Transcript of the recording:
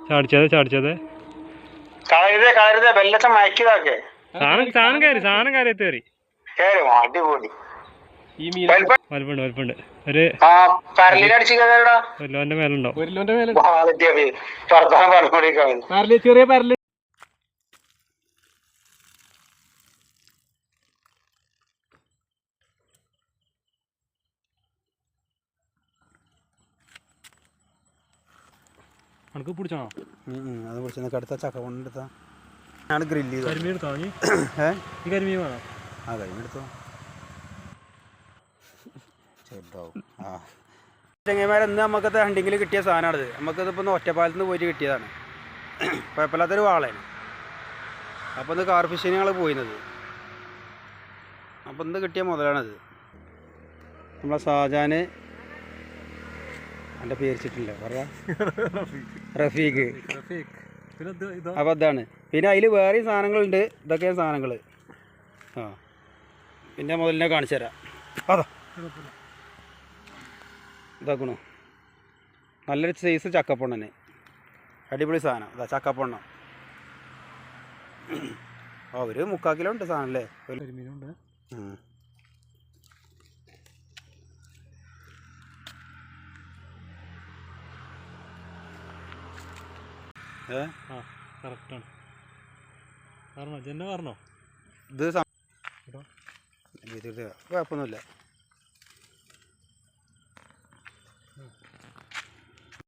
ചാടിച്ചത് സാധനം കയറി അടിപൊളി വലുപ്പുണ്ട് ഒരു കിലോന്റെ മേലുണ്ടോ ചെറിയ പരല് അനക്ക് പിടിച്ചാണോ അത് പിടിച്ച അടുത്ത ചക്ക കൊണ്ടെടുത്താ ഞാൻ ഗ്രില്ല് ചെയ്തു കരിമീൻ എടുത്തോ നീ ഈ കരിമീൻ വേണോ ആ കരിമീൻ എടുത്തോ ചെങ്ങന്മാരെന്ന് നമുക്കത് ഹണ്ടിങ്ങിൽ കിട്ടിയ സാധനമാണിത് നമുക്കിതിപ്പോൾ ഒന്ന് ഒറ്റപ്പാലത്ത് നിന്ന് പോയിട്ട് കിട്ടിയതാണ് കുഴപ്പമില്ലാത്തൊരു വാളയാണ് അപ്പോൾ ഇന്ന് കാർ ഫിഷിന് ഞങ്ങൾ പോയിരുന്നത് അപ്പോൾ ഇന്ന് കിട്ടിയ മുതലാണിത് നമ്മളെ ഷാജാന് എൻ്റെ പേരിച്ചിട്ടില്ല പറയാ റഫീഖ് അപ്പോൾ ഇതാണ് പിന്നെ അതിൽ വേറെയും സാധനങ്ങളുണ്ട് ഇതൊക്കെയാണ് സാധനങ്ങൾ ആ പിന്നെ മുതലിനെ കാണിച്ചു തരാം അതാ ഇതാക്കണോ നല്ലൊരു സൈസ് ചക്കപ്പൊണ്ണന് അടിപൊളി സാധനം അതാ ചക്കപ്പൊണ്ണം ഒരു 3/4 കിലോ ഉണ്ട് സാധനം അല്ലേ ഇത് കുഴപ്പമൊന്നുമില്ല